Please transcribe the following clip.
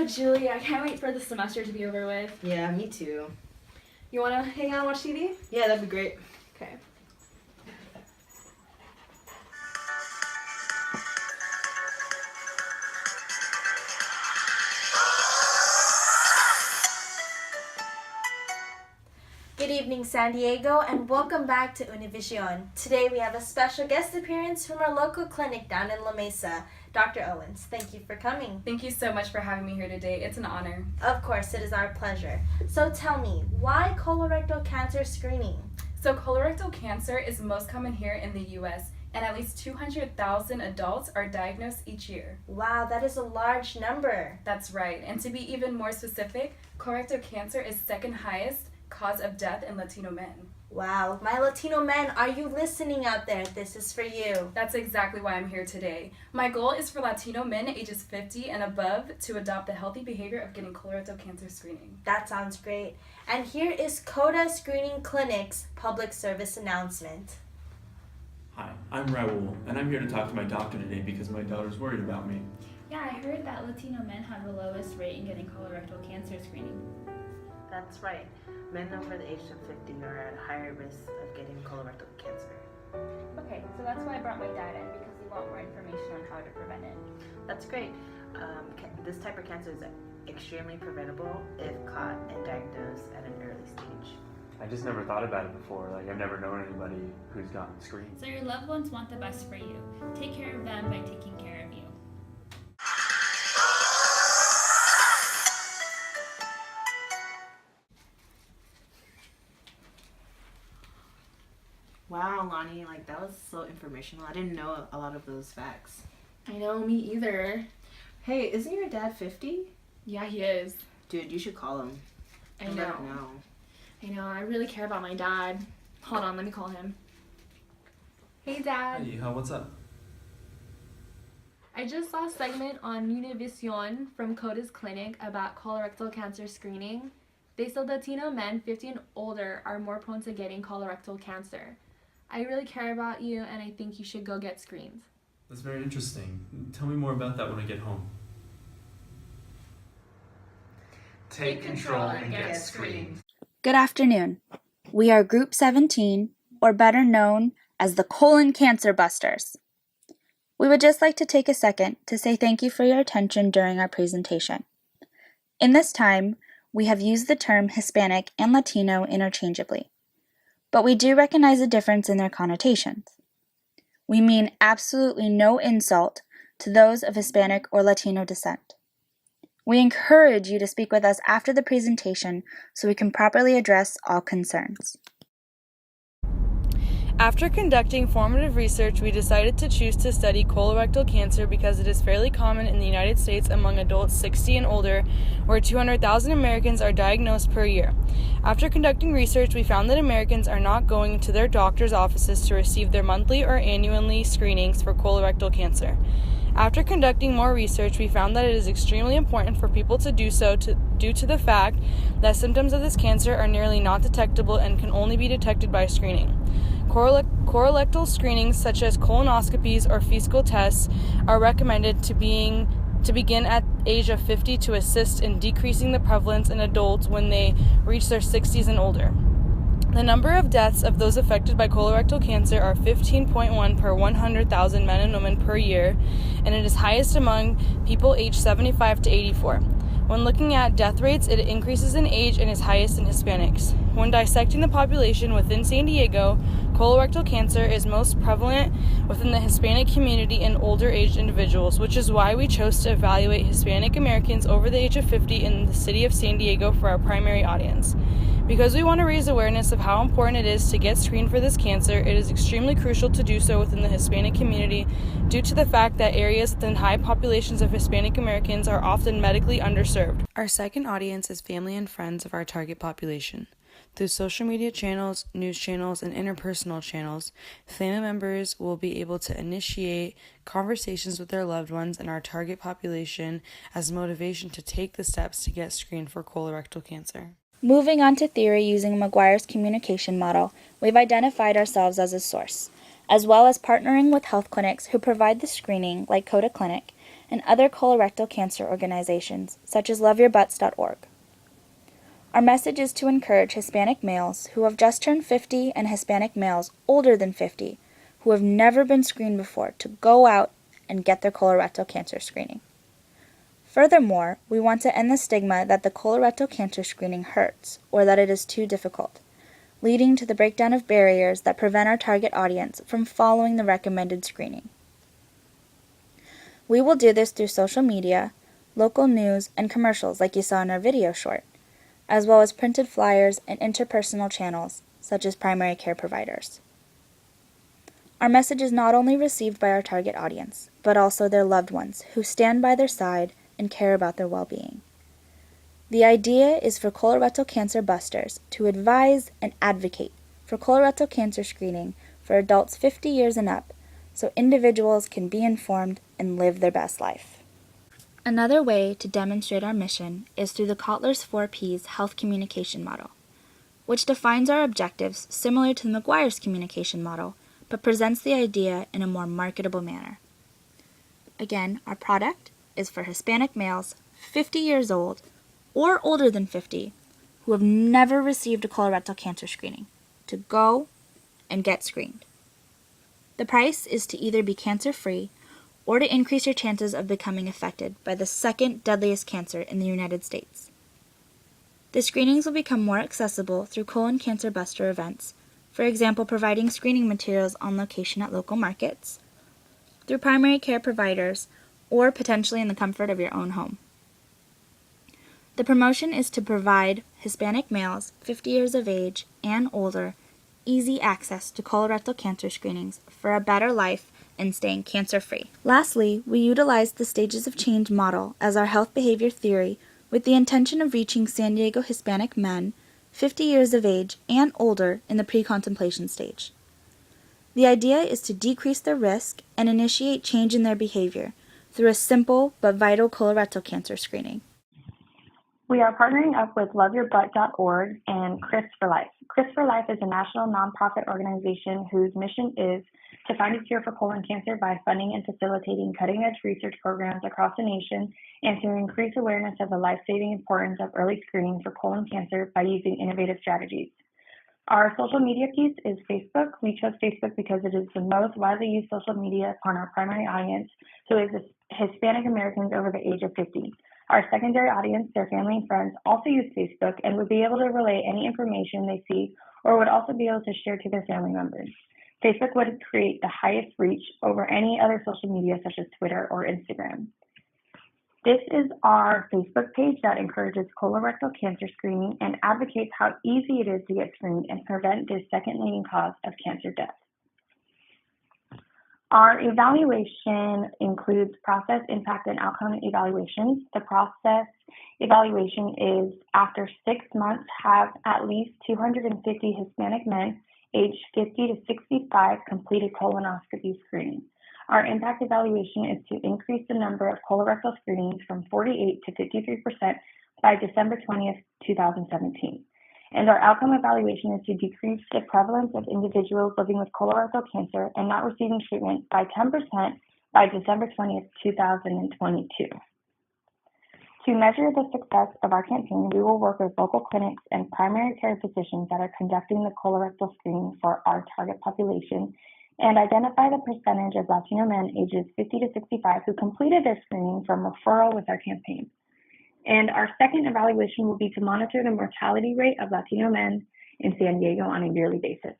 Oh, Julie, I can't wait for the semester to be over with. Yeah, me too. You want to hang out and watch TV? Yeah, that'd be great. Okay. Good evening, San Diego, and welcome back to Univision. Today we have a special guest appearance from our local clinic down in La Mesa, Dr. Owens. Thank you for coming. Thank you so much for having me here today. It's an honor. Of course, it is our pleasure. So tell me, why colorectal cancer screening? So colorectal cancer is most common here in the U.S., and at least 200,000 adults are diagnosed each year. Wow, that is a large number. That's right. And to be even more specific, colorectal cancer is second highest cause of death in Latino men. Wow, my Latino men, are you listening out there? This is for you. That's exactly why I'm here today. My goal is for Latino men ages 50 and above to adopt the healthy behavior of getting colorectal cancer screening. That sounds great. And here is CODA Screening Clinic's public service announcement. Hi, I'm Raul, and I'm here to talk to my doctor today because my daughter's worried about me. Yeah, I heard that Latino men have the lowest rate in getting colorectal cancer screening. That's right. Men over the age of 50 are at higher risk of getting colorectal cancer. Okay, so that's why I brought my dad in, because we want more information on how to prevent it. That's great. This type of cancer is extremely preventable if caught and diagnosed at an early stage. I just never thought about it before. I've never known anybody who's gotten screened. So your loved ones want the best for you. Take care of them by taking care of you. Wow, Lonnie, that was so informational. I didn't know a lot of those facts. I know, me either. Hey, isn't your dad 50? Yeah, he is. Dude, you should call him. I Let know. him know. I know, I really care about my dad. Hold on, let me call him. Hey, Dad. Hey, what's up? I just saw a segment on Univision from CODA's clinic about colorectal cancer screening. They said Latino men 50 and older are more prone to getting colorectal cancer. I really care about you, and I think you should go get screened. That's very interesting. Tell me more about that when I get home. Take control and get screened. Good afternoon. We are Group 17, or better known as the Colon Cancer Busters. We would just like to take a second to say thank you for your attention during our presentation. In this time, we have used the term Hispanic and Latino interchangeably, but we do recognize a difference in their connotations. We mean absolutely no insult to those of Hispanic or Latino descent. We encourage you to speak with us after the presentation so we can properly address all concerns. After conducting formative research, we decided to choose to study colorectal cancer because it is fairly common in the United States among adults 60 and older, where 200,000 Americans are diagnosed per year. After conducting research, we found that Americans are not going to their doctor's offices to receive their monthly or annually screenings for colorectal cancer. After conducting more research, we found that it is extremely important for people to do so due to the fact that symptoms of this cancer are nearly not detectable and can only be detected by screening. Colorectal screenings such as colonoscopies or fecal tests are recommended to begin at age of 50 to assist in decreasing the prevalence in adults when they reach their 60s and older. The number of deaths of those affected by colorectal cancer are 15.1 per 100,000 men and women per year, and it is highest among people aged 75 to 84. When looking at death rates, it increases in age and is highest in Hispanics. When dissecting the population within San Diego, colorectal cancer is most prevalent within the Hispanic community in older-aged individuals, which is why we chose to evaluate Hispanic Americans over the age of 50 in the city of San Diego for our primary audience. Because we want to raise awareness of how important it is to get screened for this cancer, it is extremely crucial to do so within the Hispanic community due to the fact that areas with high populations of Hispanic Americans are often medically underserved. Our second audience is family and friends of our target population. Through social media channels, news channels, and interpersonal channels, family members will be able to initiate conversations with their loved ones and our target population as motivation to take the steps to get screened for colorectal cancer. Moving on to theory using McGuire's communication model, we've identified ourselves as a source, as well as partnering with health clinics who provide the screening, like CODA Clinic, and other colorectal cancer organizations, such as loveyourbutts.org. Our message is to encourage Hispanic males who have just turned 50 and Hispanic males older than 50 who have never been screened before to go out and get their colorectal cancer screening. Furthermore, we want to end the stigma that the colorectal cancer screening hurts or that it is too difficult, leading to the breakdown of barriers that prevent our target audience from following the recommended screening. We will do this through social media, local news, and commercials like you saw in our video short, as well as printed flyers and interpersonal channels, such as primary care providers. Our message is not only received by our target audience, but also their loved ones who stand by their side and care about their well-being. The idea is for colorectal cancer busters to advise and advocate for colorectal cancer screening for adults 50 years and up, so individuals can be informed and live their best life. Another way to demonstrate our mission is through the Kotler's 4Ps health communication model, which defines our objectives similar to the McGuire's communication model, but presents the idea in a more marketable manner. Again, our product is for Hispanic males 50 years old or older than 50 who have never received a colorectal cancer screening to go and get screened. The price is to either be cancer-free or to increase your chances of becoming affected by the second deadliest cancer in the United States. The screenings will become more accessible through colon cancer buster events, for example, providing screening materials on location at local markets, through primary care providers, or potentially in the comfort of your own home. The promotion is to provide Hispanic males 50 years of age and older easy access to colorectal cancer screenings for a better life and staying cancer-free. Lastly, we utilize the stages of change model as our health behavior theory with the intention of reaching San Diego Hispanic men 50 years of age and older in the pre-contemplation stage. The idea is to decrease their risk and initiate change in their behavior through a simple but vital colorectal cancer screening. We are partnering up with loveyourbutts.org and Chris for Life. Chris for Life is a national nonprofit organization whose mission is to find a cure for colon cancer by funding and facilitating cutting-edge research programs across the nation and to increase awareness of the life-saving importance of early screening for colon cancer by using innovative strategies. Our social media piece is Facebook. We chose Facebook because it is the most widely used social media upon our primary audience, who is Hispanic Americans over the age of 50. Our secondary audience, their family and friends, also use Facebook and would be able to relay any information they see or would also be able to share to their family members. Facebook would create the highest reach over any other social media such as Twitter or Instagram. This is our Facebook page that encourages colorectal cancer screening and advocates how easy it is to get screened and prevent this second leading cause of cancer death. Our evaluation includes process, impact, and outcome evaluations. The process evaluation is after 6 months, have at least 250 Hispanic men aged 50 to 65 completed colonoscopy screening. Our impact evaluation is to increase the number of colorectal screenings from 48 to 53% by December 20th, 2017. And our outcome evaluation is to decrease the prevalence of individuals living with colorectal cancer and not receiving treatment by 10% by December 20th, 2022. To measure the success of our campaign, we will work with local clinics and primary care physicians that are conducting the colorectal screening for our target population and identify the percentage of Latino men ages 50 to 65 who completed their screening from referral with our campaign. And our second evaluation will be to monitor the mortality rate of Latino men in San Diego on a yearly basis.